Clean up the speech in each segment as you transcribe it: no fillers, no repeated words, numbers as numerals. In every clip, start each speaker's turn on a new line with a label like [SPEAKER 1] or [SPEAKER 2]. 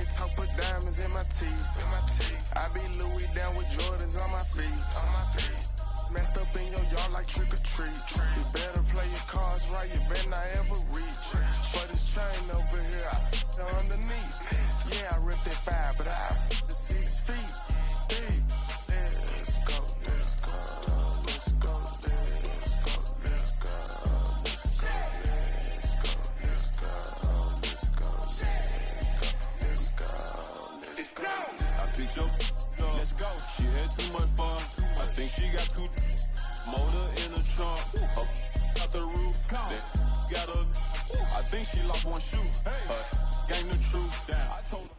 [SPEAKER 1] Money talk, put diamonds in my teeth. I be Louis down with Jordans on my feet. Messed up in your yard like trick or treat. You better play your cards right, you better not ever reach. For this chain over here, I underneath. Yeah, I ripped that 5, but I 6 feet deep. Let's go, let's go, let's go, let's go, let's go, let's go, let's go, let's go, let's go, let's go. I picked up, let's go. She had too much fun. I think she got too motor in the trunk. Out the roof. Got a. I think she lost one shoe. Gang the truth. I told her.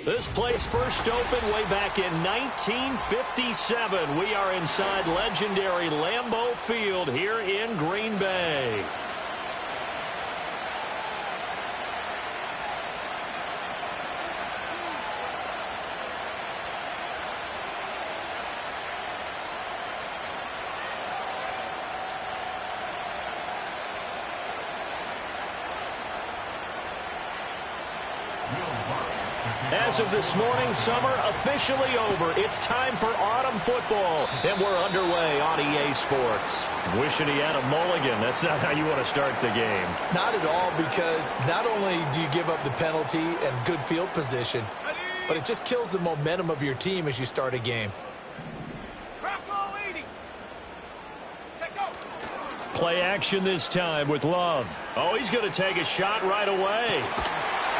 [SPEAKER 2] This place first opened way back in 1957. We are inside legendary Lambeau Field here in Green Bay. As of this morning, summer officially over. It's time for autumn football, and we're underway on EA Sports. Wishing he had a mulligan. That's not how you want to start the game.
[SPEAKER 3] Not at all, because not only do you give up the penalty and good field position, but it just kills the momentum of your team as you start a game.
[SPEAKER 2] Play action this time with Love. Oh, he's going to take a shot right away.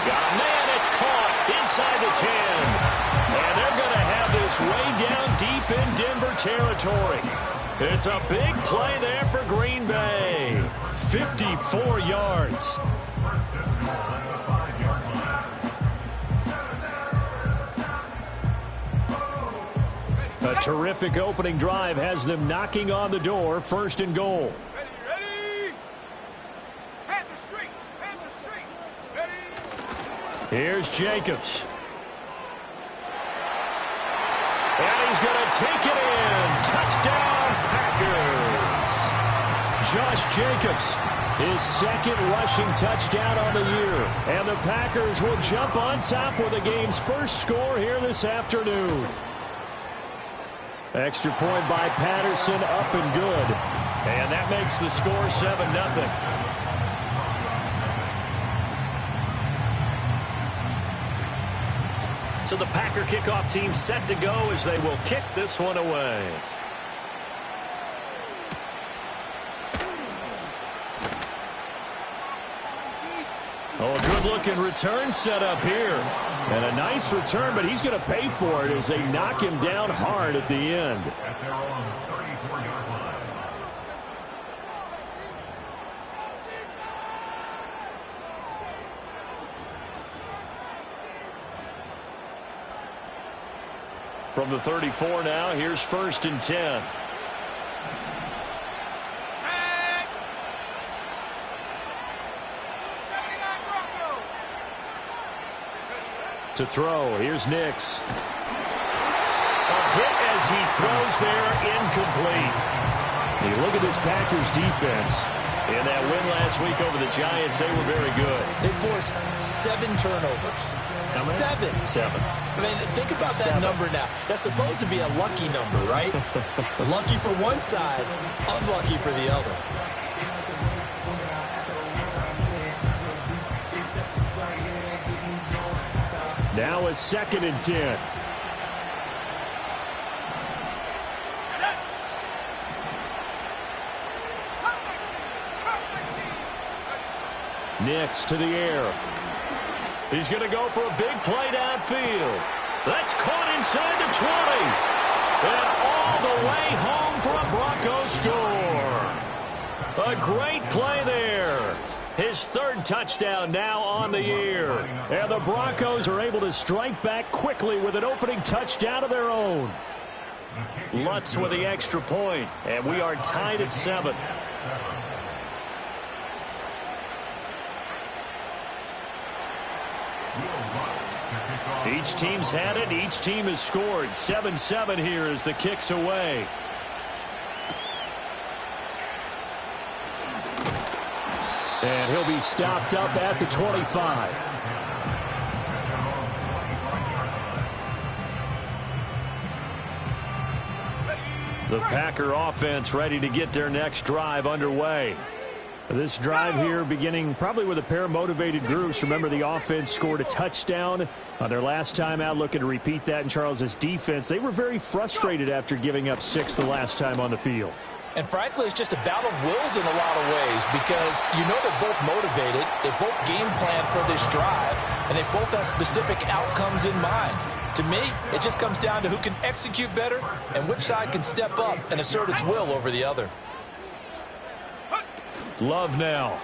[SPEAKER 2] Got a man, it's caught inside the 10. And they're going to have this way down deep in Denver territory. It's a big play there for Green Bay. 54 yards. A terrific opening drive has them knocking on the door, 1st and goal. Here's Jacobs. And he's going to take it in. Touchdown, Packers. Josh Jacobs, his 2nd rushing touchdown on the year. And the Packers will jump on top with the game's first score here this afternoon. Extra point by Patterson, up and good. And that makes the score 7-0. So the Packer kickoff team set to go as they will kick this one away. Oh, a good-looking return set up here. And a nice return, but he's going to pay for it as they knock him down hard at the end. From the 34 now, here's 1st and 10. To throw, here's Nix. A hit as he throws there, incomplete. You look at this Packers defense. In that win last week over the Giants, they were very good.
[SPEAKER 3] They forced 7 turnovers.
[SPEAKER 2] How many?
[SPEAKER 3] 7. I mean, think about that number now. That's supposed to be a lucky number, right? Lucky for one side, unlucky for the other.
[SPEAKER 2] Now a 2nd and 10. Nix to the air. He's going to go for a big play downfield. That's caught inside the 20. And all the way home for a Broncos score. A great play there. His 3rd touchdown now on the year. And the Broncos are able to strike back quickly with an opening touchdown of their own. Lutz with the extra point, and we are tied at 7. Each team's had it. Each team has scored. 7-7 here as the kick's away. And he'll be stopped up at the 25. The Packer offense ready to get their next drive underway. This drive here beginning probably with a pair of motivated groups. Remember, the offense scored a touchdown on their last time out, looking to repeat that in Charles's defense. They were very frustrated after giving up 6 the last time on the field.
[SPEAKER 3] And frankly, it's just a battle of wills in a lot of ways because you know they're both motivated, they both game plan for this drive, and they both have specific outcomes in mind. To me, it just comes down to who can execute better and which side can step up and assert its will over the other.
[SPEAKER 2] Love now.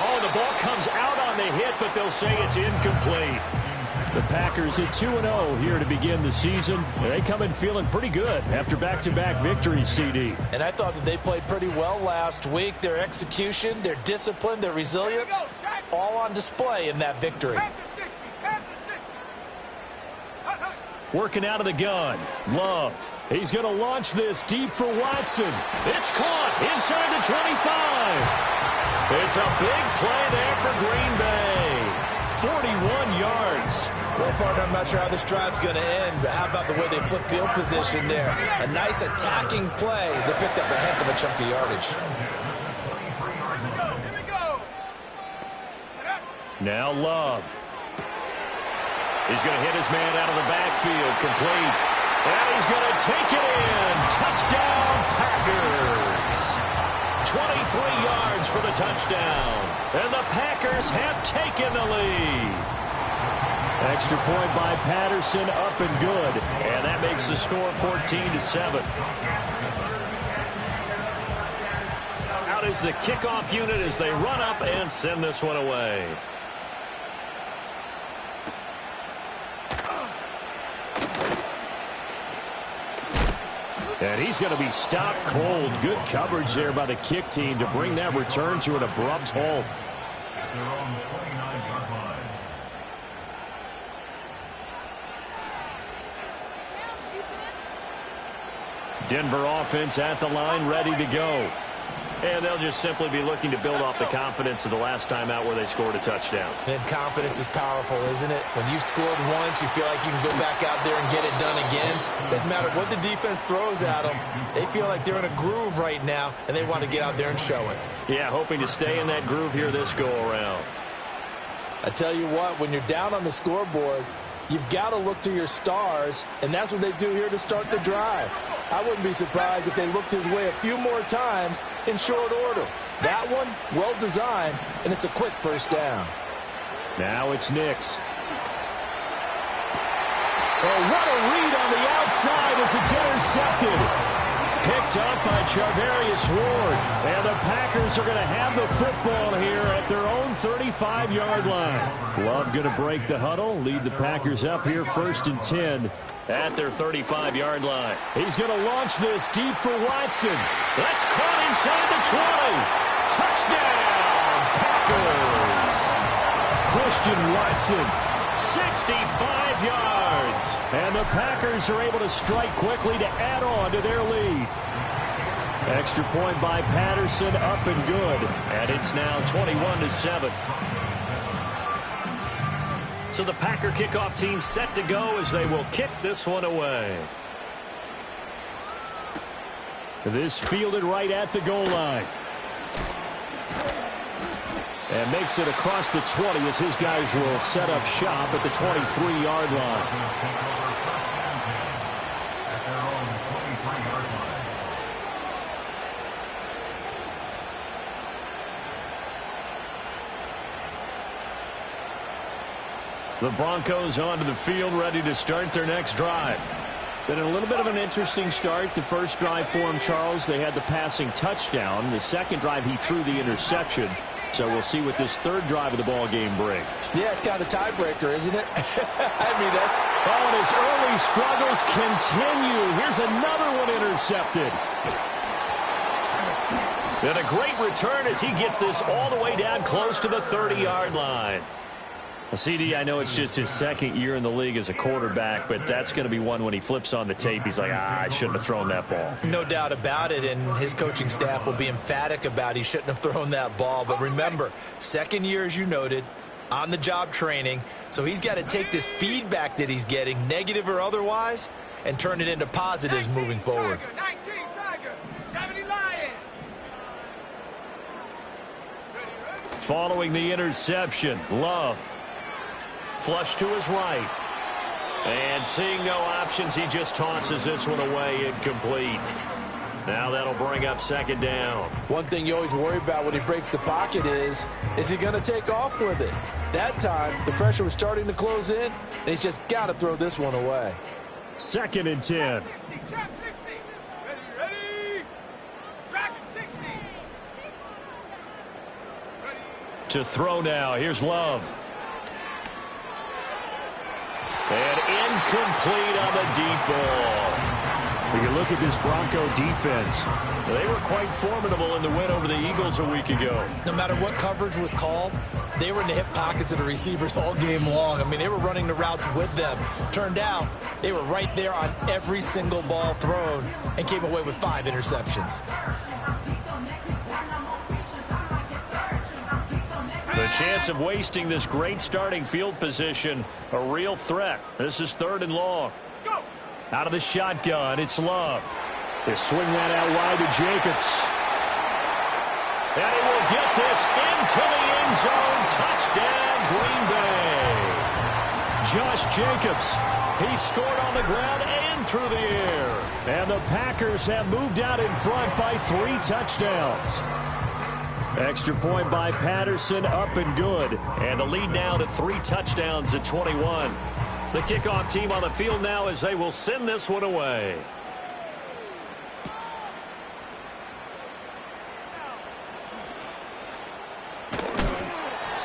[SPEAKER 2] Oh, the ball comes out on the hit, but they'll say it's incomplete. The Packers at 2-0 here to begin the season. They come in feeling pretty good after back-to-back victories, CD.
[SPEAKER 3] And I thought that they played pretty well last week. Their execution, their discipline, their resilience, all on display in that victory.
[SPEAKER 2] Working out of the gun. Love. He's going to launch this deep for Watson. It's caught inside the 25. It's a big play there for Green Bay. 41 yards.
[SPEAKER 3] Well, partner, I'm not sure how this drive's going to end, but how about the way they flip field position there? A nice attacking play that picked up a heck of a chunk of yardage.
[SPEAKER 2] Now Love. He's going to hit his man out of the backfield, complete. And he's going to take it in. Touchdown, Packers. 23 yards for the touchdown. And the Packers have taken the lead. Extra point by Patterson, up and good. And that makes the score 14-7. Out is the kickoff unit as they run up and send this one away. And he's going to be stopped cold. Good coverage there by the kick team to bring that return to an abrupt halt. Denver offense at the line, ready to go. And they'll just simply be looking to build off the confidence of the last time out where they scored a touchdown.
[SPEAKER 3] And confidence is powerful, isn't it? When you've scored once, you feel like you can go back out there and get it done again. Doesn't matter what the defense throws at them. They feel like they're in a groove right now, and they want to get out there and show it.
[SPEAKER 2] Yeah, hoping to stay in that groove here this go-around.
[SPEAKER 4] I tell you what, when you're down on the scoreboard, you've got to look to your stars, and that's what they do here to start the drive. I wouldn't be surprised if they looked his way a few more times in short order. That one, well designed, and it's a quick first down.
[SPEAKER 2] Now it's Nix. Oh, what a read on the outside as it's intercepted. Picked up by Charvarius Ward. And the Packers are going to have the football here at their own 35-yard line. Love going to break the huddle, lead the Packers up here 1st and 10 at their 35-yard line. He's going to launch this deep for Watson. That's caught inside the 20. Touchdown, Packers. Christian Watson, 65 yards. And the Packers are able to strike quickly to add on to their lead. Extra point by Patterson, up and good. And it's now 21-7. So the Packer kickoff team set to go as they will kick this one away. This fielded right at the goal line. And makes it across the 20 as his guys will set up shop at the 23-yard line. The Broncos onto the field, ready to start their next drive. Been a little bit of an interesting start. The first drive for him, Charles, they had the passing touchdown. The second drive, he threw the interception. So we'll see what this third drive of the ball game brings.
[SPEAKER 4] Yeah, it's kind of a tiebreaker, isn't it? I mean, that's...
[SPEAKER 2] Oh, and his early struggles continue. Here's another one intercepted. And a great return as he gets this all the way down close to the 30-yard line. CD, I know it's just his second year in the league as a quarterback, but that's going to be one when he flips on the tape. He's like, I shouldn't have thrown that ball.
[SPEAKER 3] No doubt about it, and his coaching staff will be emphatic about he shouldn't have thrown that ball. But remember, second year, as you noted, on-the-job training, so he's got to take this feedback that he's getting, negative or otherwise, and turn it into positives moving forward.
[SPEAKER 2] Following the interception, Love. Flush to his right. And seeing no options, he just tosses this one away, incomplete. Now that'll bring up second down.
[SPEAKER 4] One thing you always worry about when he breaks the pocket is he going to take off with it? That time, the pressure was starting to close in, and he's just got to throw this one away.
[SPEAKER 2] 2nd and 10. To throw now. Here's Love. And incomplete on the deep ball. When you look at this Bronco defense, they were quite formidable in the win over the Eagles a week ago.
[SPEAKER 3] No matter what coverage was called, they were in the hip pockets of the receivers all game long. I mean, they were running the routes with them. Turned out, they were right there on every single ball thrown and came away with 5 interceptions.
[SPEAKER 2] The chance of wasting this great starting field position, a real threat. This is 3rd and long. Out of the shotgun, it's Love. They swing that out wide to Jacobs. And he will get this into the end zone. Touchdown, Green Bay. Josh Jacobs. He scored on the ground and through the air. And the Packers have moved out in front by 3 touchdowns. Extra point by Patterson, up and good. And the lead now to 3 touchdowns at 21. The kickoff team on the field now as they will send this one away.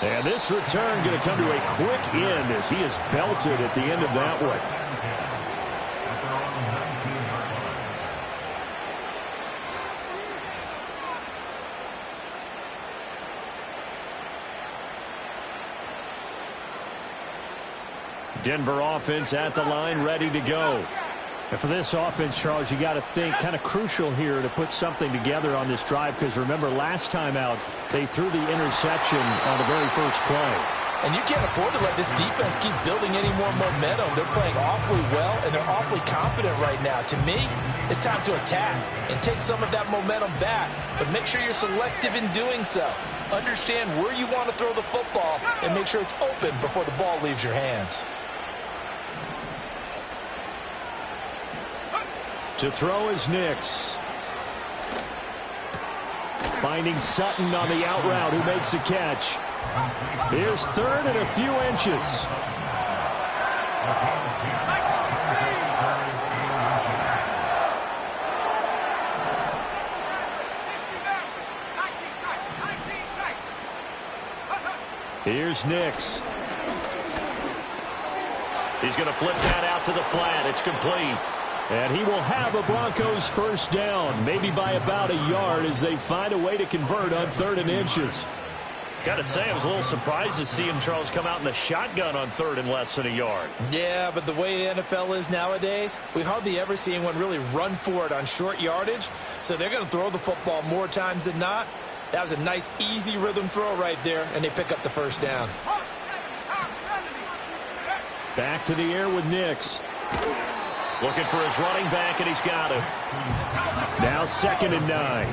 [SPEAKER 2] And this return going to come to a quick end as he is belted at the end of that one. Denver offense at the line, ready to go.
[SPEAKER 5] And for this offense, Charles, you got to think kind of crucial here to put something together on this drive, because remember last time out they threw the interception on the very first play.
[SPEAKER 3] And you can't afford to let this defense keep building any more momentum. They're playing awfully well, and they're awfully confident right now. To me, it's time to attack and take some of that momentum back, but make sure you're selective in doing so. Understand where you want to throw the football and make sure it's open before the ball leaves your hands.
[SPEAKER 2] To throw is Nix. Finding Sutton on the out route, who makes the catch. Here's 3rd and a few inches. Here's Nix. He's going to flip that out to the flat. It's complete. And he will have a Broncos first down, maybe by about a yard, as they find a way to convert on 3rd and inches. Got to say, I was a little surprised to see him, Charles, come out in the shotgun on 3rd and less than a yard.
[SPEAKER 3] Yeah, but the way the NFL is nowadays, we hardly ever see anyone really run for it on short yardage. So they're going to throw the football more times than not. That was a nice, easy rhythm throw right there, and they pick up the first down.
[SPEAKER 2] Back to the air with Nix. Looking for his running back, and he's got him. Now 2nd and 9.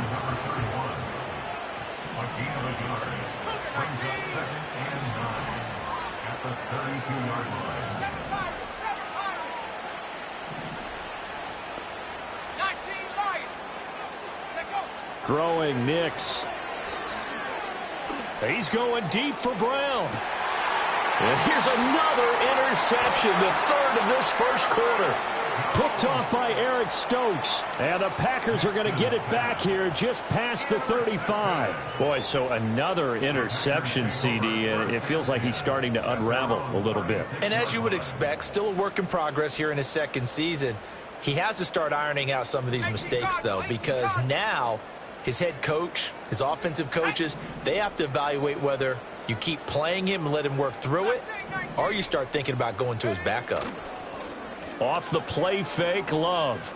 [SPEAKER 2] Throwing Nix. He's going deep for Brown. And here's another interception, the 3rd of this first quarter. Picked off by Eric Stokes. And the Packers are going to get it back here just past the 35. Boy, so another interception, CD, and it feels like he's starting to unravel a little bit.
[SPEAKER 3] And as you would expect, still a work in progress here in his 2nd season. He has to start ironing out some of these mistakes, though, because now his head coach, his offensive coaches, they have to evaluate whether you keep playing him and let him work through it, or you start thinking about going to his backup.
[SPEAKER 2] Off the play fake, Love.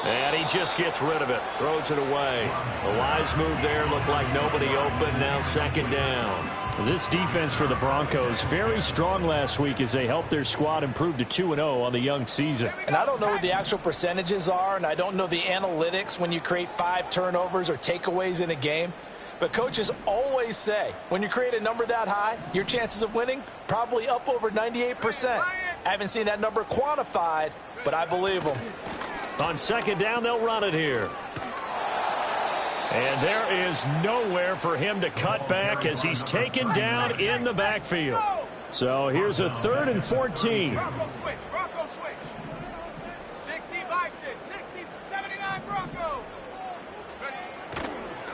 [SPEAKER 2] And he just gets rid of it, throws it away. The wise move there, looked like nobody open, now second down.
[SPEAKER 5] This defense for the Broncos, very strong last week as they helped their squad improve to 2-0 on the young season.
[SPEAKER 3] And I don't know what the actual percentages are, and I don't know the analytics when you create 5 turnovers or takeaways in a game. But coaches always say, when you create a number that high, your chances of winning probably up over 98%. I haven't seen that number quantified, but I believe them.
[SPEAKER 2] On second down, they'll run it here. And there is nowhere for him to cut back as he's taken down in the backfield.
[SPEAKER 5] So here's a 3rd and 14.
[SPEAKER 6] Bronco switch. 60 by 6, 60, 79 Bronco.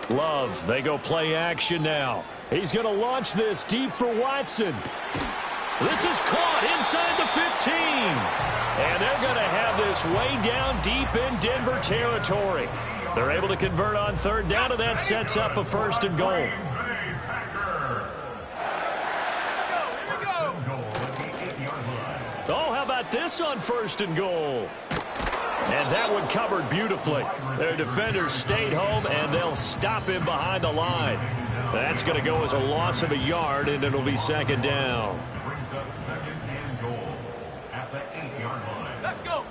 [SPEAKER 2] Love, they go play action now. He's going to launch this deep for Watson. This is caught inside the 15. And they're going to have this way down deep in Denver territory. They're able to convert on 3rd down, and that sets up a 1st and goal. Oh, how about this on 1st and goal? And that one covered beautifully. Their defenders stayed home, and they'll stop him behind the line. That's going to go as a loss of a yard, and it'll be 2nd down.
[SPEAKER 6] Let's go.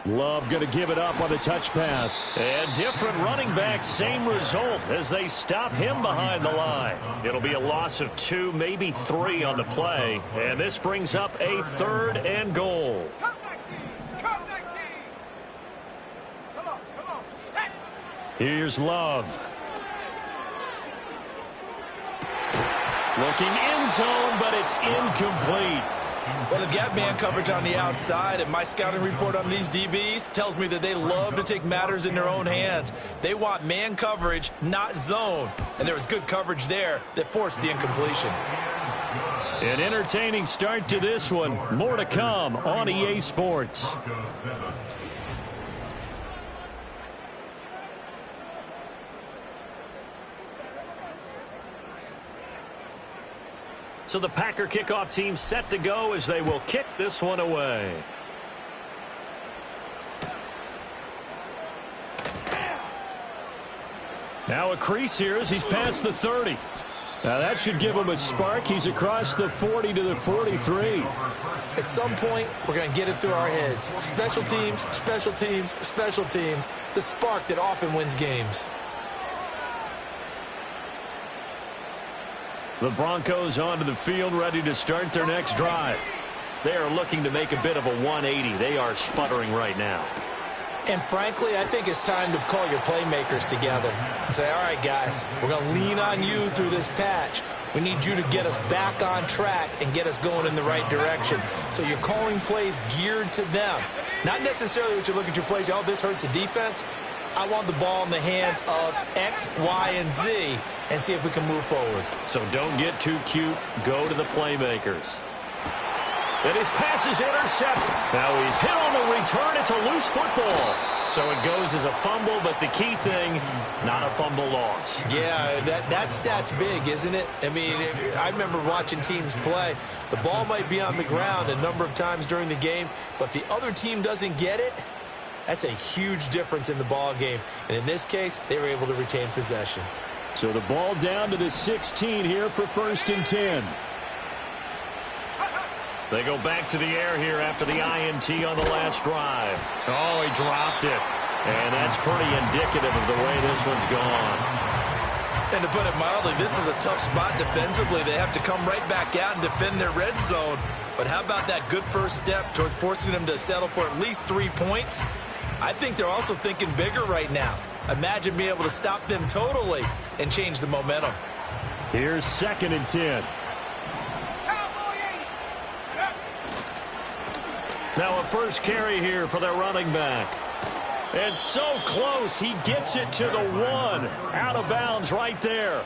[SPEAKER 5] Love going to give it up on a touch pass.
[SPEAKER 2] And different running back, same result as they stop him behind the line. It'll be a loss of 2, maybe 3 on the play. And this brings up a 3rd and goal.
[SPEAKER 6] Cut 19. Come on. Set.
[SPEAKER 5] Here's Love.
[SPEAKER 2] Looking end zone, but it's incomplete.
[SPEAKER 3] Well, they've got man coverage on the outside, and my scouting report on these DBs tells me that they love to take matters in their own hands. They want man coverage, not zone. And there was good coverage there that forced the incompletion.
[SPEAKER 2] An entertaining start to this one. More to come on EA Sports. So the Packer kickoff team set to go as they will kick this one away. Now a crease here as he's past the 30.
[SPEAKER 5] Now that should give him a spark. He's across the 40 to the 43.
[SPEAKER 3] At some point, we're going to get it through our heads. Special teams, special teams, special teams. The spark that often wins games.
[SPEAKER 2] The Broncos onto the field, ready to start their next drive. They are looking to make a bit of a 180. They are sputtering right now.
[SPEAKER 3] And frankly, I think it's time to call your playmakers together and say, all right, guys, we're going to lean on you through this patch. We need you to get us back on track and get us going in the right direction. So you're calling plays geared to them. Not necessarily what you look at your plays, oh, this hurts the defense. I want the ball in the hands of X, Y, and Z and see if we can move forward.
[SPEAKER 2] So don't get too cute. Go to the playmakers. And his pass is intercepted. Now he's hit on the return. It's a loose football. So it goes as a fumble, but the key thing, not a fumble loss.
[SPEAKER 3] Yeah, that stat's big, isn't it? I mean, I remember watching teams play. The ball might be on the ground a number of times during the game, but the other team doesn't get it. That's a huge difference in the ball game. And in this case, they were able to retain possession.
[SPEAKER 5] So the ball down to the 16 here for 1st and 10.
[SPEAKER 2] They go back to the air here after the INT on the last drive. Oh, he dropped it. And that's pretty indicative of the way this one's gone.
[SPEAKER 3] And to put it mildly, this is a tough spot defensively. They have to come right back out and defend their red zone. But how about that good first step towards forcing them to settle for at least 3 points? I think they're also thinking bigger right now. Imagine being able to stop them totally and change the momentum.
[SPEAKER 5] Here's 2nd and 10.
[SPEAKER 2] Now a first carry here for their running back. And so close, he gets it to the 1. Out of bounds right there.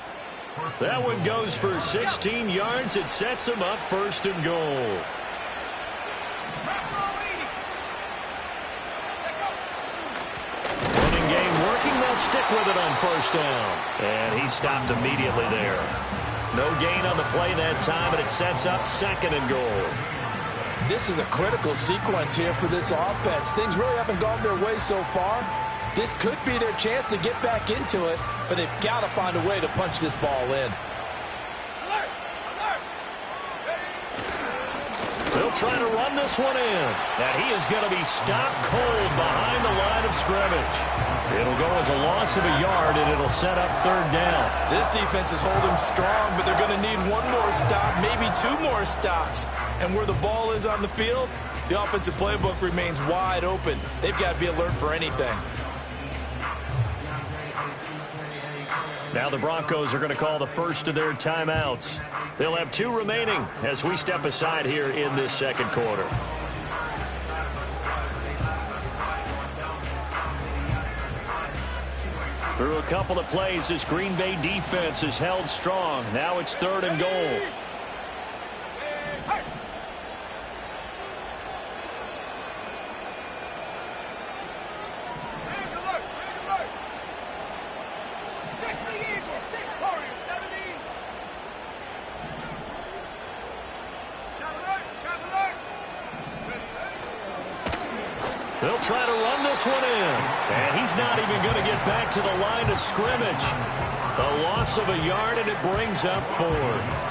[SPEAKER 2] That one goes for 16 yards. It sets him up 1st and goal. Running game working. They'll stick with it on 1st down. And he stopped immediately there. No gain on the play that time, and it sets up 2nd and goal.
[SPEAKER 4] This is a critical sequence here for this offense. Things really haven't gone their way so far. This could be their chance to get back into it, but they've got to find a way to punch this ball in.
[SPEAKER 2] They'll try to run this one in. And he is going to be stopped cold behind the line of scrimmage. It'll go as a loss of a yard, and it'll set up third down.
[SPEAKER 3] This defense is holding strong, but they're going to need one more stop, maybe two more stops. And where the ball is on the field, the offensive playbook remains wide open. They've got to be alert for anything.
[SPEAKER 2] Now the Broncos are going to call the first of their timeouts. They'll have 2 remaining as we step aside here in this second quarter. Through a couple of plays, this Green Bay defense is held strong. Now it's 3rd and goal. They'll try to run this one in. And he's not even going to get back to the line of scrimmage. A loss of a yard, and it brings up 4th.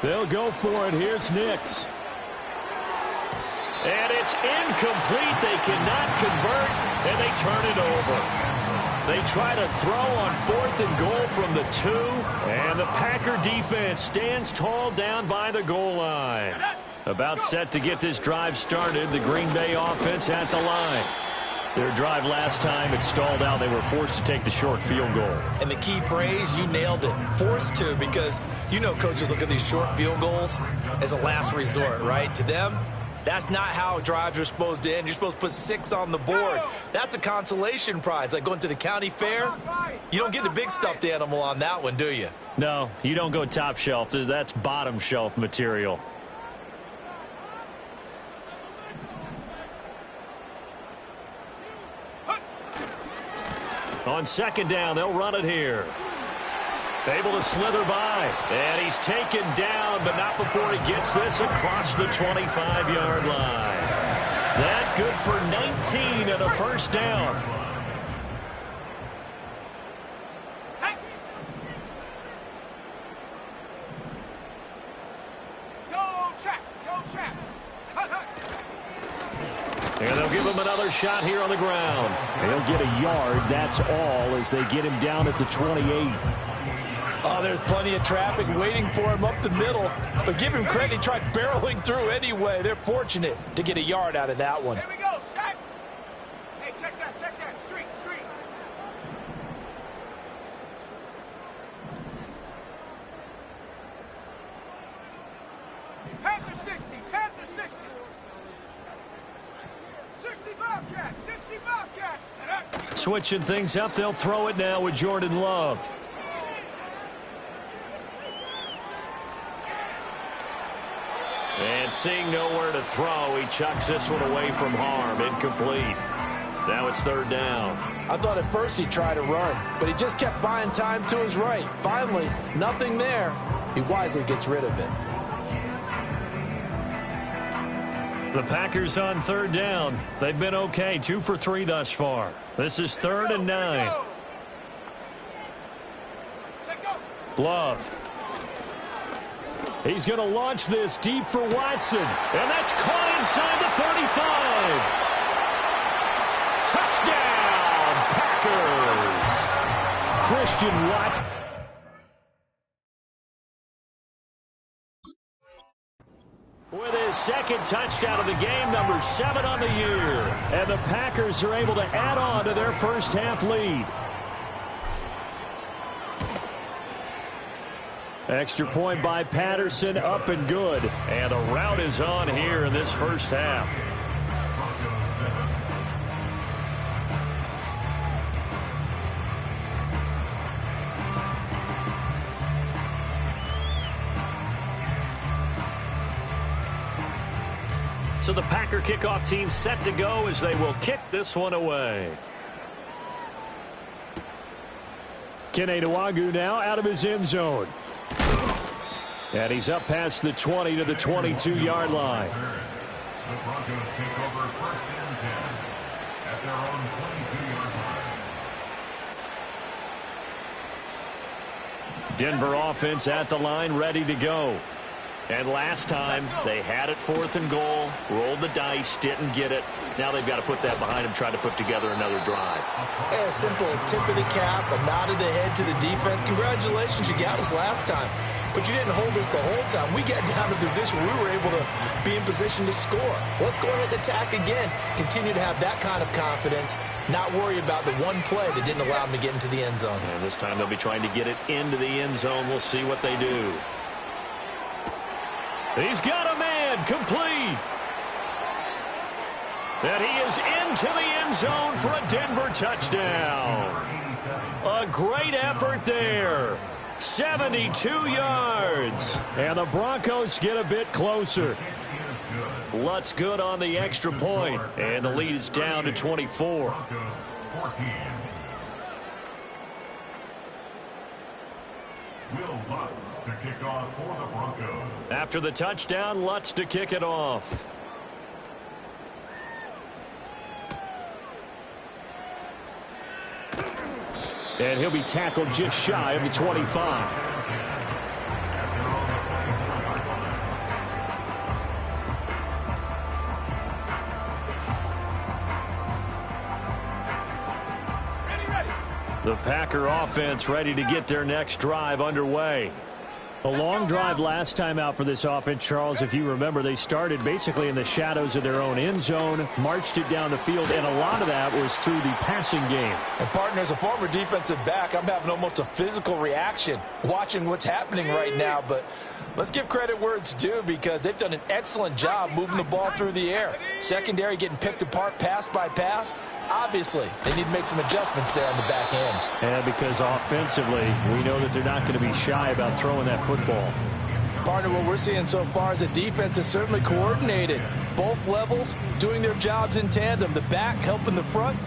[SPEAKER 5] They'll go for it. Here's Nix.
[SPEAKER 2] And it's incomplete. They cannot convert, and they turn it over. They try to throw on 4th and goal from the 2, and the Packer defense stands tall down by the goal line. About set to get this drive started, the Green Bay offense at the line. Their drive last time, it stalled out. They were forced to take the short field goal.
[SPEAKER 3] And the key phrase, you nailed it, forced to, because you know coaches look at these short field goals as a last resort, right? To them, that's not how drives are supposed to end. You're supposed to put 6 on the board. That's a consolation prize, like going to the county fair. You don't get the big stuffed animal on that one, do you?
[SPEAKER 2] No, you don't go top shelf. That's bottom shelf material. On 2nd down, they'll run it here. Able to slither by. And he's taken down, but not before he gets this across the 25-yard line. That good for 19 and a first down. And they'll give him another shot here on the ground.
[SPEAKER 5] They'll get a yard, that's all, as they get him down at the 28.
[SPEAKER 4] Oh, there's plenty of traffic waiting for him up the middle. But give him credit, he tried barreling through anyway. They're fortunate to get a yard out of that one.
[SPEAKER 6] Here we go, set. Hey, check that, street. Panther 60, Panther 60. 60 Bobcat, 60 Bobcat.
[SPEAKER 2] Switching things up, they'll throw it now with Jordan Love. And seeing nowhere to throw, he chucks this one away from harm. Incomplete. Now it's 3rd down.
[SPEAKER 4] I thought at first he'd try to run, but he just kept buying time to his right. Finally, nothing there. He wisely gets rid of it.
[SPEAKER 2] The Packers on 3rd down. They've been okay, 2 for 3 thus far. This is 3rd and 9. Love. He's going to launch this deep for Watson. And that's caught inside the 35. Touchdown, Packers.
[SPEAKER 5] Christian Watson.
[SPEAKER 2] With his 2nd touchdown of the game, number 7 on the year.
[SPEAKER 5] And the Packers are able to add on to their first half lead. Extra point by Patterson, up and good.
[SPEAKER 2] And the route is on here in this first half. So the Packer kickoff team set to go as they will kick this one away. Kene Nwangwu now out of his end zone. And he's up past the 20 to the 22-yard line.
[SPEAKER 7] The Broncos take over 1st and 10 at their own 22-yard line.
[SPEAKER 2] Denver offense at the line, ready to go. And last time, they had it 4th and goal, rolled the dice, didn't get it. Now they've got to put that behind them, try to put together another drive.
[SPEAKER 3] A simple tip of the cap, a nod of the head to the defense. Congratulations, you got us last time. But you didn't hold us the whole time. We got down to position where we were able to be in position to score. Let's go ahead and attack again. Continue to have that kind of confidence. Not worry about the one play that didn't allow them to get into the end zone.
[SPEAKER 2] And this time they'll be trying to get it into the end zone. We'll see what they do. He's got a man complete. And he is into the end zone for a Denver touchdown. A great effort there. 72 yards. And the Broncos get a bit closer. Lutz good on the extra point. And the lead is down to 24.
[SPEAKER 7] Will Lutz to kick off for the Broncos.
[SPEAKER 2] After the touchdown, Lutz to kick it off. And he'll be tackled just shy of the 25. The Packer offense ready to get their next drive underway.
[SPEAKER 5] A long drive last time out for this offense, Charles. If you remember, they started basically in the shadows of their own end zone, marched it down the field, and a lot of that was through the passing game.
[SPEAKER 3] And, partner, as a former defensive back, I'm having almost a physical reaction watching what's happening right now. But let's give credit where it's due because they've done an excellent job moving the ball through the air. Secondary getting picked apart pass by pass. Obviously, they need to make some adjustments there on the back end.
[SPEAKER 5] And because offensively, we know that they're not going to be shy about throwing that football.
[SPEAKER 3] Partner, what we're seeing so far is a defense that's certainly coordinated. Both levels doing their jobs in tandem. The back helping the front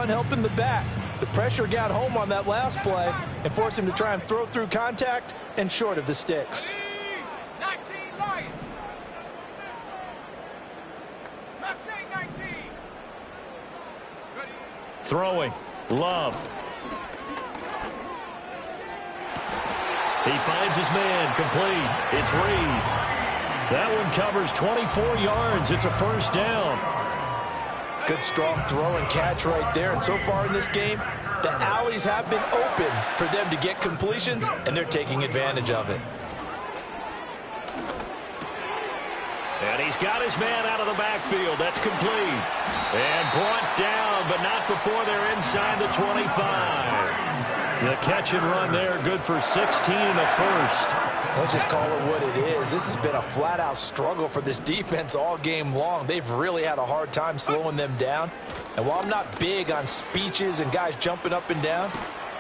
[SPEAKER 3] helping the back. The pressure got home on that last play and forced him to try and throw through contact and short of the sticks.
[SPEAKER 6] 19 Lions. Mustang 19.
[SPEAKER 2] Throwing. Love. He finds his man. Complete. It's Reed. That one covers 24 yards. It's a first down.
[SPEAKER 3] Good strong throw and catch right there. And so far in this game, the alleys have been open for them to get completions, and they're taking advantage of it.
[SPEAKER 2] And he's got his man out of the backfield. That's complete. And brought down, but not before they're inside the 25. The catch and run there, good for 16 in the first.
[SPEAKER 3] Let's just call it what it is. This has been a flat-out struggle for this defense all game long. They've really had a hard time slowing them down. And while I'm not big on speeches and guys jumping up and down,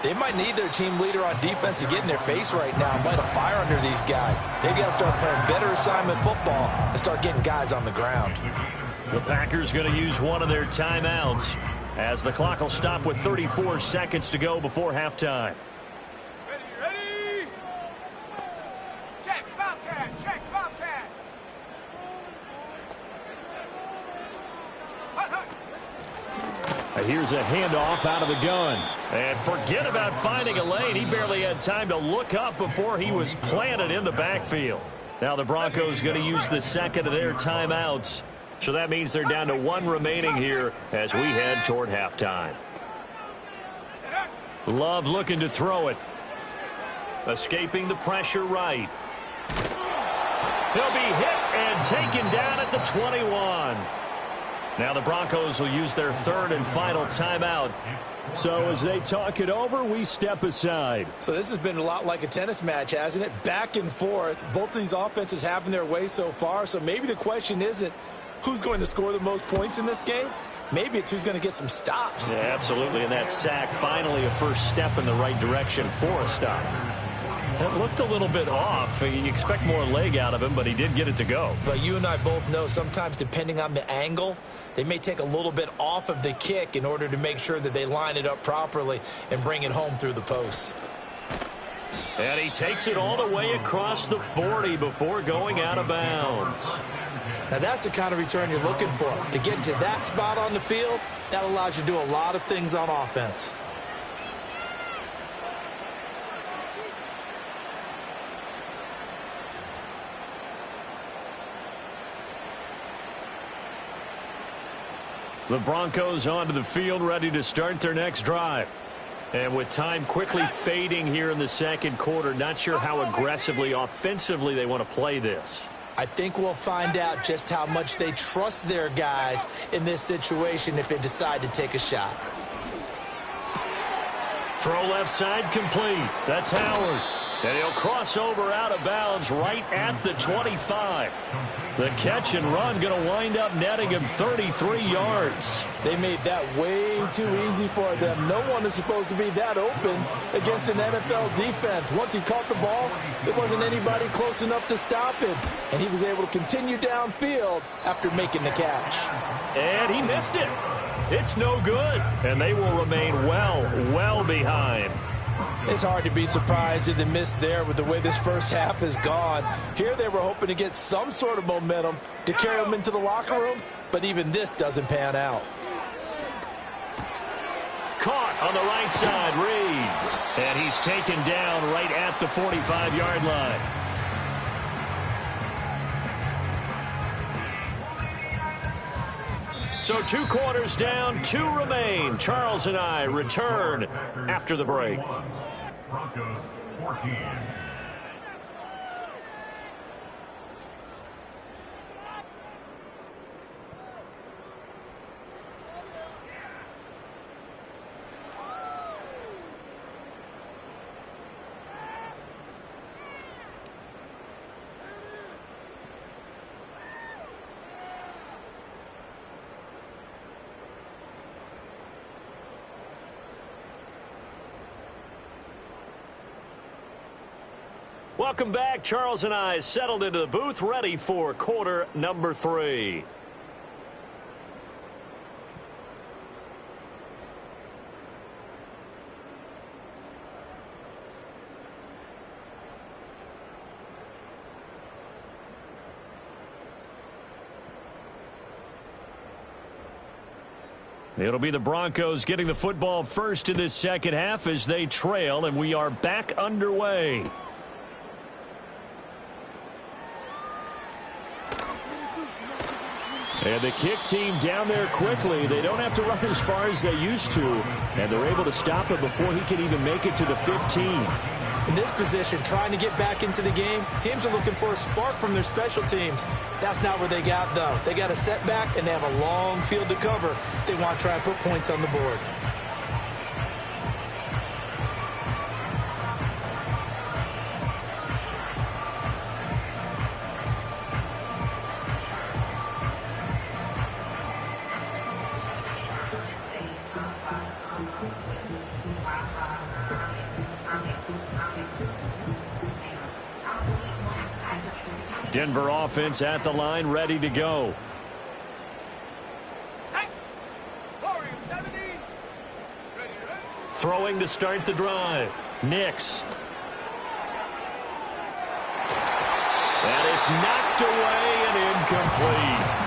[SPEAKER 3] they might need their team leader on defense to get in their face right now and light a fire under these guys. They've got to start playing better assignment football and start getting guys on the ground.
[SPEAKER 2] The Packers going to use one of their timeouts as the clock will stop with 34 seconds to go before halftime.
[SPEAKER 6] Ready? Check, Bobcat. Check, Bobcat.
[SPEAKER 2] Here's a handoff out of the gun. And forget about finding a lane. He barely had time to look up before he was planted in the backfield. Now the Broncos going to use the second of their timeouts. So that means they're down to one remaining here as we head toward halftime. Love looking to throw it. Escaping the pressure right. He'll be hit and taken down at the 21. Now the Broncos will use their third and final timeout.
[SPEAKER 5] So as they talk it over, we step aside.
[SPEAKER 3] So this has been a lot like a tennis match, hasn't it? Back and forth. Both of these offenses having their way so far. So maybe the question isn't who's going to score the most points in this game. Maybe it's who's going to get some stops.
[SPEAKER 2] Yeah, absolutely. And that sack finally a first step in the right direction for a stop.
[SPEAKER 5] It looked a little bit off. You expect more leg out of him, but he did get it to go.
[SPEAKER 3] But you and I both know sometimes depending on the angle, they may take a little bit off of the kick in order to make sure that they line it up properly and bring it home through the posts.
[SPEAKER 2] And he takes it all the way across the 40 before going out of bounds.
[SPEAKER 3] Now that's the kind of return you're looking for. To get to that spot on the field, that allows you to do a lot of things on offense.
[SPEAKER 2] The Broncos onto the field, ready to start their next drive. And with time quickly fading here in the second quarter, not sure how aggressively, offensively they want to play this.
[SPEAKER 3] I think we'll find out just how much they trust their guys in this situation if they decide to take a shot.
[SPEAKER 2] Throw left side complete. That's Howard. And he'll cross over out of bounds right at the 25. The catch and run going to wind up netting him 33 yards.
[SPEAKER 4] They made that way too easy for them. No one is supposed to be that open against an NFL defense. Once he caught the ball, there wasn't anybody close enough to stop him. And he was able to continue downfield after making the catch.
[SPEAKER 2] And he missed it. It's no good. And they will remain well behind.
[SPEAKER 3] It's hard to be surprised at the miss there with the way this first half has gone. Here they were hoping to get some sort of momentum to carry them into the locker room, but even this doesn't pan out.
[SPEAKER 2] Caught on the right side, Reed. And he's taken down right at the 45-yard line. So 2 quarters down, 2 remain. Charles and I return after the break.
[SPEAKER 7] Broncos 14.
[SPEAKER 2] Welcome back. Charles and I settled into the booth, ready for quarter number 3. It'll be the Broncos getting the football first in this second half as they trail, and we are back underway. And the kick team down there quickly. They don't have to run as far as they used to. And they're able to stop him before he can even make it to the 15.
[SPEAKER 3] In this position, trying to get back into the game, teams are looking for a spark from their special teams. That's not what they got, though. They got a setback, and they have a long field to cover if they want to try and put points on the board.
[SPEAKER 2] Denver offense at the line, ready to go. Throwing to start the drive. Nix. And it's knocked away and incomplete.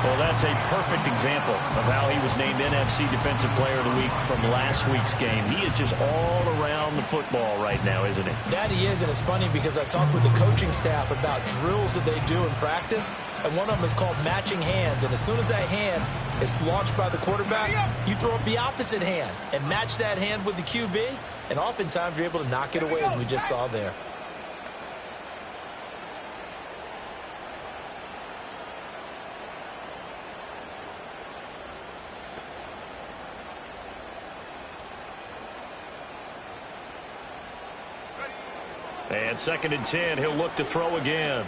[SPEAKER 2] Well, that's a perfect example of how he was named NFC Defensive Player of the Week from last week's game. He is just all around the football right now, isn't he?
[SPEAKER 3] That he is, and it's funny because I talked with the coaching staff about drills that they do in practice, and one of them is called matching hands. And as soon as that hand is launched by the quarterback, you throw up the opposite hand and match that hand with the QB, and oftentimes you're able to knock it away, as we just saw there.
[SPEAKER 2] And 2nd and 10, he'll look to throw again.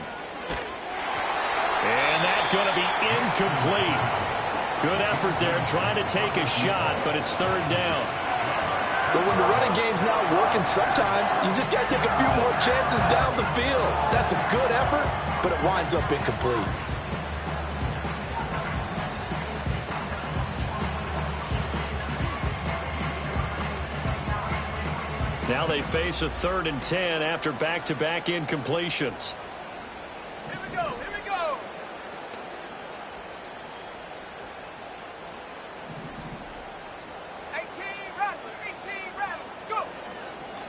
[SPEAKER 2] And that's going to be incomplete. Good effort there trying to take a shot, but it's 3rd down.
[SPEAKER 4] But when the running game's not working, sometimes you just got to take a few more chances down the field. That's a good effort, but it winds up incomplete.
[SPEAKER 2] Now they face a 3rd and 10 after back-to-back incompletions.
[SPEAKER 6] Here we go, here we go.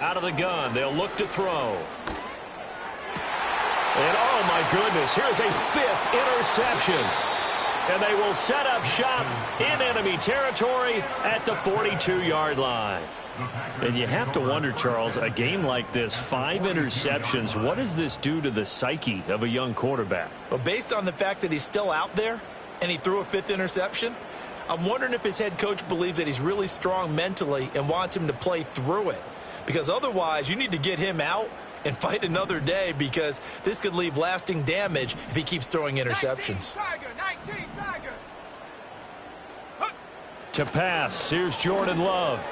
[SPEAKER 2] Out of the gun, they'll look to throw. And oh my goodness, here's a 5th interception. And they will set up shop in enemy territory at the 42-yard line. And you have to wonder, Charles, a game like this, 5 interceptions, what does this do to the psyche of a young quarterback?
[SPEAKER 3] Well, based on the fact that he's still out there and he threw a 5th interception, I'm wondering if his head coach believes that he's really strong mentally and wants him to play through it. Because otherwise, you need to get him out and fight another day, because this could leave lasting damage if he keeps throwing interceptions.
[SPEAKER 6] 19, Tiger.
[SPEAKER 2] To pass, here's Jordan Love.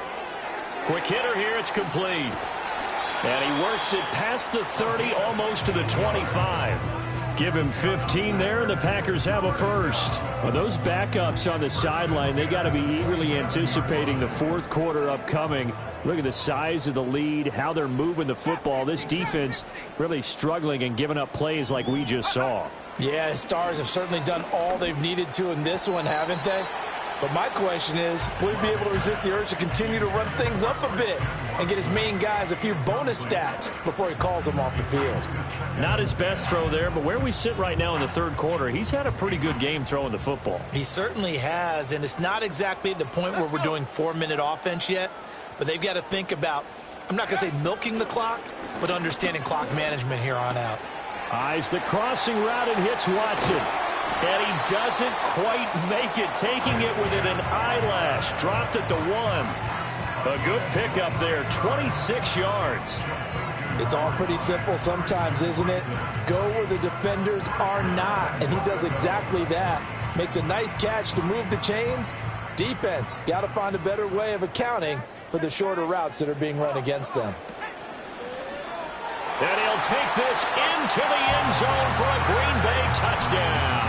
[SPEAKER 2] Quick hitter here, it's complete. And he works it past the 30, almost to the 25. Give him 15 there, and the Packers have a first.
[SPEAKER 5] Well, those backups on the sideline, they got to be eagerly anticipating the 4th quarter upcoming. Look at the size of the lead, how they're moving the football. This defense really struggling and giving up plays like we just saw.
[SPEAKER 4] Yeah, Stars have certainly done all they've needed to in this one, haven't they? But my question is, will he be able to resist the urge to continue to run things up a bit and get his main guys a few bonus stats before he calls them off the field?
[SPEAKER 2] Not his best throw there, but where we sit right now in the 3rd quarter, he's had a pretty good game throwing the football.
[SPEAKER 3] He certainly has, and it's not exactly at the point where we're doing 4-minute offense yet, but they've got to think about, I'm not going to say milking the clock, but understanding clock management here on out.
[SPEAKER 5] Eyes the crossing route and hits Watson.
[SPEAKER 2] And he doesn't quite make it, taking it within an eyelash. Dropped at the 1. A good pickup there, 26 yards.
[SPEAKER 4] It's all pretty simple sometimes, isn't it? Go where the defenders are not, and he does exactly that. Makes a nice catch to move the chains. Defense, got to find a better way of accounting for the shorter routes that are being run against them.
[SPEAKER 2] And he'll take this into the end zone for a Green Bay touchdown.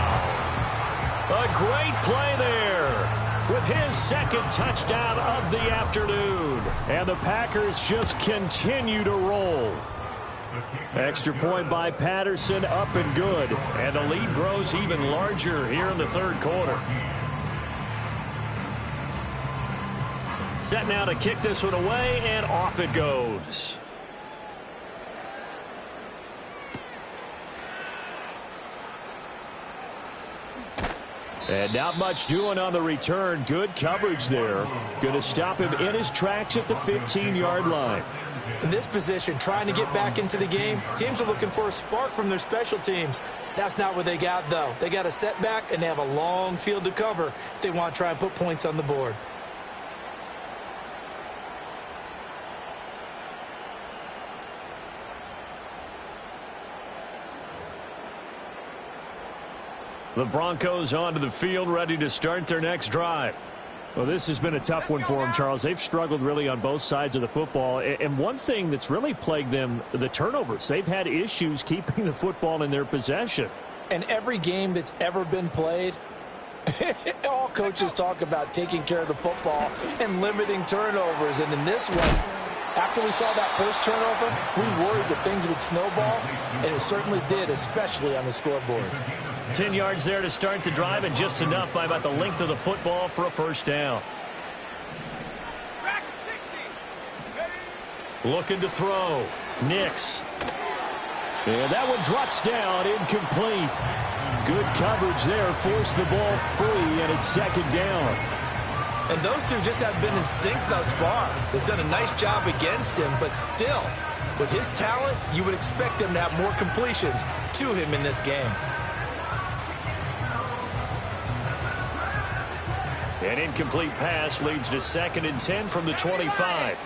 [SPEAKER 2] A great play there with his 2nd touchdown of the afternoon.
[SPEAKER 5] And the Packers just continue to roll. Extra point by Patterson, up and good.
[SPEAKER 2] And the lead grows even larger here in the 3rd quarter. Set now to kick this one away, and off it goes.
[SPEAKER 5] And not much doing on the return. Good coverage there. Going to stop him in his tracks at the 15-yard line.
[SPEAKER 3] In this position, trying to get back into the game, teams are looking for a spark from their special teams. That's not what they got, though. They got a setback, and they have a long field to cover if they want to try and put points on the board.
[SPEAKER 2] The Broncos onto the field, ready to start their next drive.
[SPEAKER 5] Well, this has been a tough one for them, Charles. They've struggled really on both sides of the football. And one thing that's really plagued them, the turnovers. They've had issues keeping the football in their possession.
[SPEAKER 4] And every game that's ever been played, all coaches talk about taking care of the football and limiting turnovers. And in this one, after we saw that first turnover, we worried that things would snowball, and it certainly did, especially on the scoreboard.
[SPEAKER 2] 10 yards there to start the drive, and just enough by about the length of the football for a first down. Looking to throw. Nix.
[SPEAKER 5] And that one drops down, incomplete. Good coverage there, forced the ball free, and it's 2nd down.
[SPEAKER 3] And those two just haven't been in sync thus far. They've done a nice job against him, but still, with his talent, you would expect them to have more completions to him in this game.
[SPEAKER 2] An incomplete pass leads to 2nd and 10 from the 25.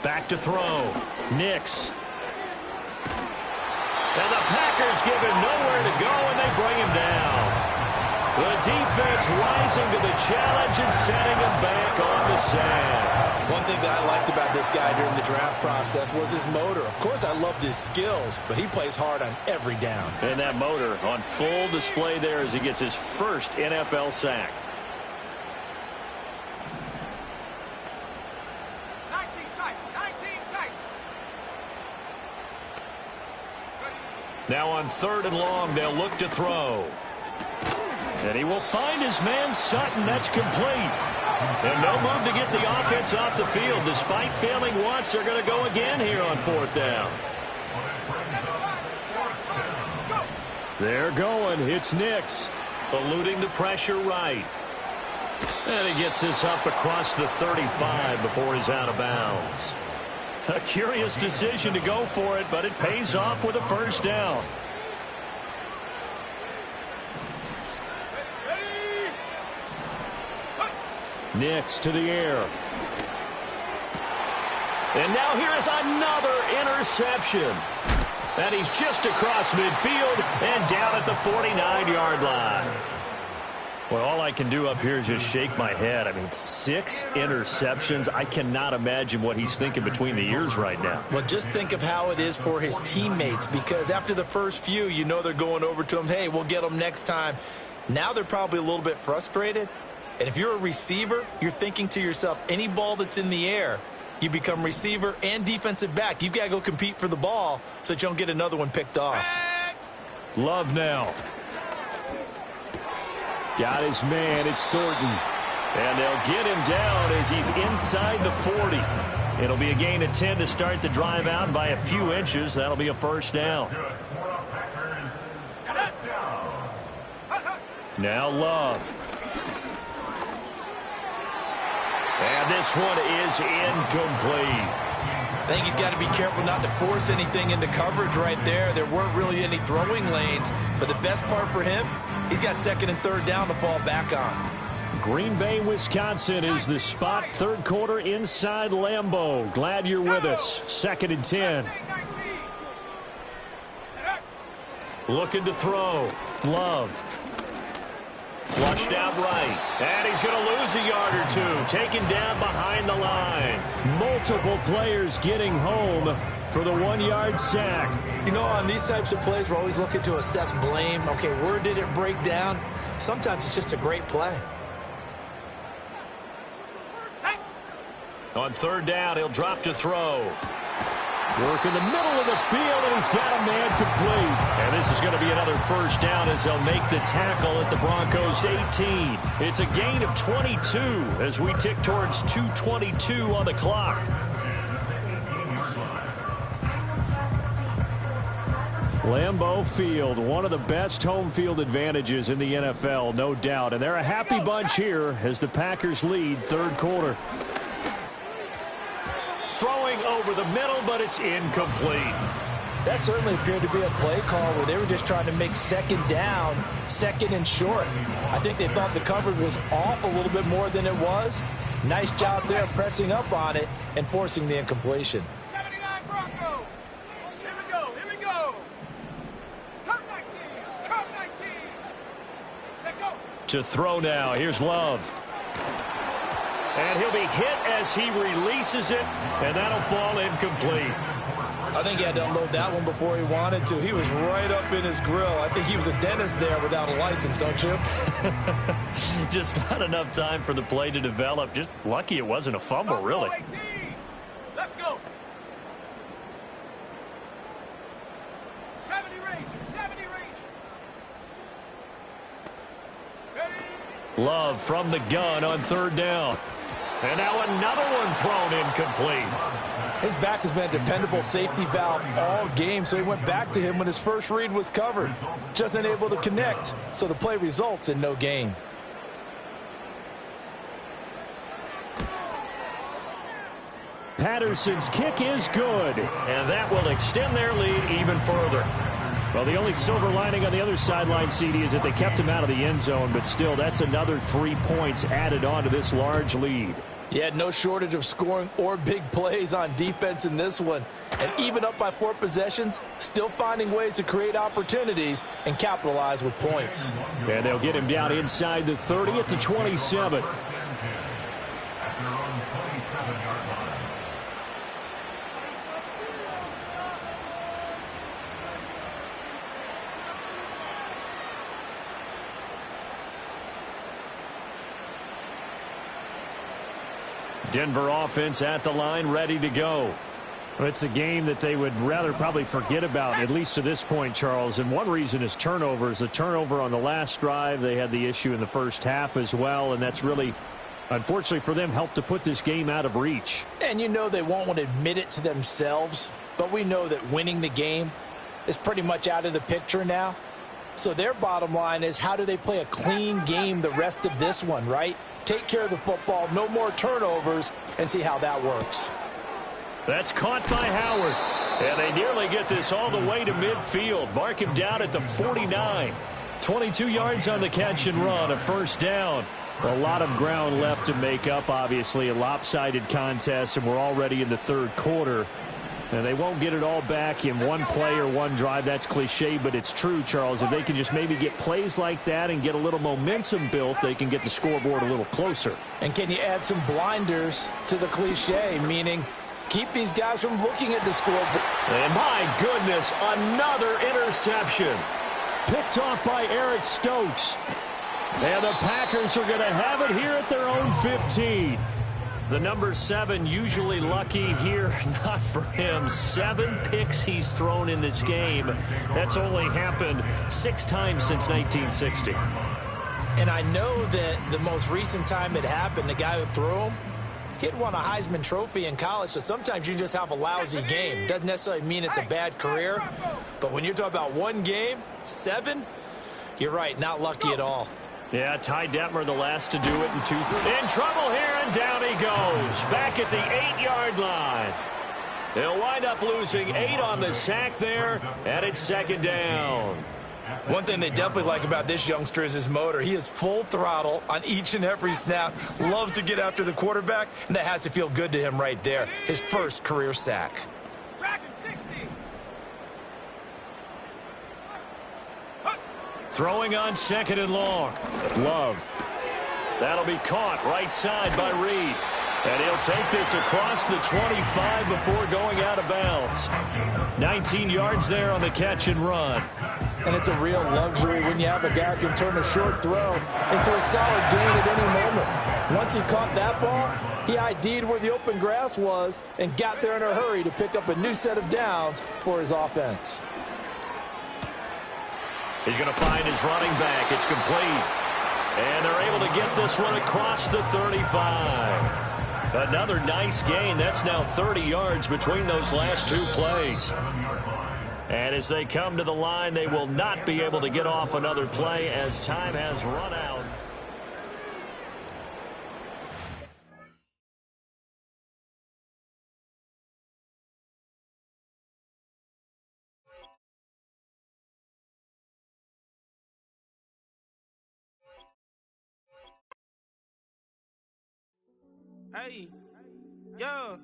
[SPEAKER 2] Back to throw. Nix. And the Packers give him nowhere to go, and they bring him down. The defense rising to the challenge and setting him back on the sand.
[SPEAKER 3] One thing that I liked about this guy during the draft process was his motor. Of course, I loved his skills, but he plays hard on every down.
[SPEAKER 2] And that motor on full display there as he gets his first NFL sack.
[SPEAKER 6] 19 tight. 19 tight.
[SPEAKER 2] Now on 3rd and long, they'll look to throw. And he will find his man Sutton. That's complete. And no move to get the offense off the field. Despite failing once, they're going to go again here on 4th down.
[SPEAKER 5] They're going. It's Nix.
[SPEAKER 2] Eluding the pressure right. And he gets this up across the 35 before he's out of bounds. A curious decision to go for it, but it pays off with a 1st down.
[SPEAKER 5] Nix to the air.
[SPEAKER 2] And now here is another interception. And he's just across midfield and down at the 49-yard line. Well, all I can do up here is just shake my head. I mean, 6 interceptions. I cannot imagine what he's thinking between the ears right now.
[SPEAKER 3] Well, just think of how it is for his teammates, because after the first few, you know they're going over to him, hey, we'll get them next time. Now they're probably a little bit frustrated. And if you're a receiver, you're thinking to yourself, any ball that's in the air, you become receiver and defensive back. You've got to go compete for the ball so that you don't get another one picked off.
[SPEAKER 5] Love now. Got his man. It's Thornton.
[SPEAKER 2] And they'll get him down as he's inside the 40. It'll be a gain of 10 to start the drive out by a few inches. That'll be a 1st down. Now Love. And this one is incomplete.
[SPEAKER 3] I think he's got to be careful not to force anything into coverage right there. There weren't really any throwing lanes, but the best part for him, he's got 2nd and 3rd down to fall back on.
[SPEAKER 5] Green Bay, Wisconsin is the spot. 3rd quarter inside Lambeau. Glad you're with us. 2nd and 10.
[SPEAKER 2] Looking to throw. Love. Flushed out right. And he's going to lose a yard or 2. Taken down behind the line.
[SPEAKER 5] Multiple players getting home for the 1-yard sack.
[SPEAKER 3] You know, on these types of plays, we're always looking to assess blame. Okay, where did it break down? Sometimes it's just a great play.
[SPEAKER 2] On 3rd down, he'll drop to throw.
[SPEAKER 5] Work in the middle of the field, and he's got a man complete.
[SPEAKER 2] And this is going to be another 1st down as they'll make the tackle at the Broncos 18. It's a gain of 22 as we tick towards 2:22 on the clock.
[SPEAKER 5] Lambeau Field, one of the best home field advantages in the NFL, no doubt. And they're a happy bunch here as the Packers lead 3rd quarter.
[SPEAKER 2] Throwing over the middle, but it's incomplete.
[SPEAKER 3] That certainly appeared to be a play call where they were just trying to make 2nd down, 2nd and short. I think they thought the coverage was off a little bit more than it was. Nice job there pressing up on it and forcing the incompletion.
[SPEAKER 6] 79 Broncos. Here we go. Here we go. Come 19. Come 19. Take go.
[SPEAKER 2] To throw now. Here's Love. And he'll be hit as he releases it, and that'll fall incomplete.
[SPEAKER 3] I think he had to unload that one before he wanted to. He was right up in his grill. I think he was a dentist there without a license, don't you?
[SPEAKER 2] Just not enough time for the play to develop. Just lucky it wasn't a fumble, really.
[SPEAKER 6] Let's go. 70 range. 70 range. Ready?
[SPEAKER 2] Love from the gun on 3rd down. And now another one thrown incomplete.
[SPEAKER 4] His back has been a dependable safety valve all game, so he went back to him when his first read was covered. Just unable to connect, so the play results in no gain.
[SPEAKER 5] Patterson's kick is good.
[SPEAKER 2] And that will extend their lead even further.
[SPEAKER 5] Well, the only silver lining on the other sideline, CD, is that they kept him out of the end zone, but still, that's another 3 points added on to this large lead.
[SPEAKER 3] Yeah, no shortage of scoring or big plays on defense in this one. And even up by 4 possessions, still finding ways to create opportunities and capitalize with points.
[SPEAKER 5] And they'll get him down inside the 30 at the 27.
[SPEAKER 7] At their own 27-yard line.
[SPEAKER 5] Denver offense at the line, ready to go. Well, it's a game that they would rather probably forget about, at least to this point, Charles. And one reason is turnovers. The turnover on the last drive, they had the issue in the first half as well, and that's really, unfortunately for them, helped to put this game out of reach.
[SPEAKER 3] And you know they won't want to admit it to themselves, but we know that winning the game is pretty much out of the picture now. So their bottom line is, how do they play a clean game the rest of this one, right? Take care of the football, no more turnovers, and see how that works.
[SPEAKER 5] That's caught by Howard. And they nearly get this all the way to midfield. Mark him down at the 49. 22 yards on the catch and run, a first down. A lot of ground left to make up, obviously. A lopsided contest, and we're already in the third quarter. And they won't get it all back in one play or one drive. That's cliche, but it's true, Charles. If they can just maybe get plays like that and get a little momentum built, they can get the scoreboard a little closer.
[SPEAKER 3] And can you add some blinders to the cliche, meaning keep these guys from looking at the scoreboard?
[SPEAKER 5] And my goodness, another interception. Picked off by Eric Stokes. And the Packers are going to have it here at their own 15. The number 7 usually lucky here, not for him. 7 picks he's thrown in this game. That's only happened 6 times since 1960.
[SPEAKER 3] And I know that the most recent time it happened, the guy who threw him, he'd won a Heisman Trophy in college, so sometimes you just have a lousy game. Doesn't necessarily mean it's a bad career, but when you're talking about one game, 7, you're right, not lucky at all.
[SPEAKER 5] Yeah, Ty Detmer the last to do it in 2. In trouble here, and down he goes. Back at the 8-yard line. They'll wind up losing 8 on the sack there, and it's second down.
[SPEAKER 3] One thing they definitely like about this youngster is his motor. He is full throttle on each and every snap. Loves to get after the quarterback, and that has to feel good to him right there. His first career sack.
[SPEAKER 5] Throwing on second and long. Love. That'll be caught right side by Reed. And he'll take this across the 25 before going out of bounds. 19 yards there on the catch and run.
[SPEAKER 3] And it's a real luxury when you have a guy who can turn a short throw into a solid gain at any moment. Once he caught that ball, he ID'd where the open grass was and got there in a hurry to pick up a new set of downs for his offense.
[SPEAKER 5] He's going to find his running back. It's complete. And they're able to get this one across the 35. Another nice gain. That's now 30 yards between those last 2 plays. And as they come to the line, they will not be able to get off another play as time has run out.
[SPEAKER 8] Hey, yo,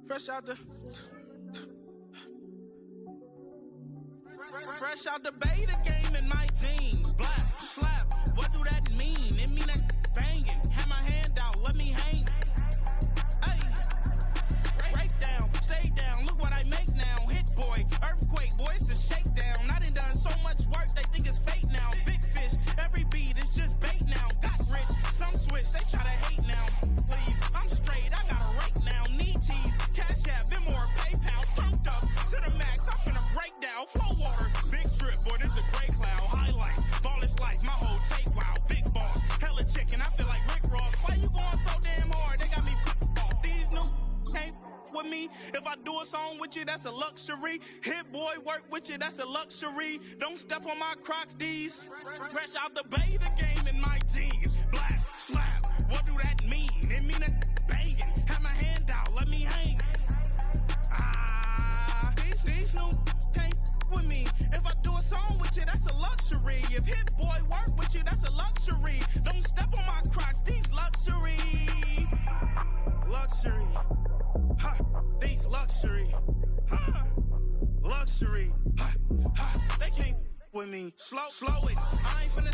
[SPEAKER 8] fresh out the beta game in my jeans. Black, slap, what do that mean? It mean that banging. Have my hand out, let me hang. Hey, break down, stay down, look what I make now. Hit boy, earthquake, boy, it's a shakedown. I done done so much work, they think it's fake now. Big fish, every beat is just bait now. Got rich, some switch, they try to hate now. Leave, I'm straight, I got a rake now. Need cheese, cash app, Venmo or PayPal. Turned up to the max, I'm finna break down. Flow water, big trip, boy, this a gray cloud. Highlights, ball is life, my whole take, wow. Big boss, hella chicken, I feel like Rick Ross. Why you going so damn hard? They got me off. These new can't with me. If I do a song with you, that's a luxury. Hit boy, work with you, that's a luxury. Don't step on my Crocs, D's. Fresh out the beta game in my jeans. Black, slap, what do that mean? It mean that banging. Have my hand out, let me hang. These new can't with me. If I do a song with you, that's a luxury. If hit boy, work with you, that's a luxury. Don't step on my Crocs, these luxury. slow it. I ain't finna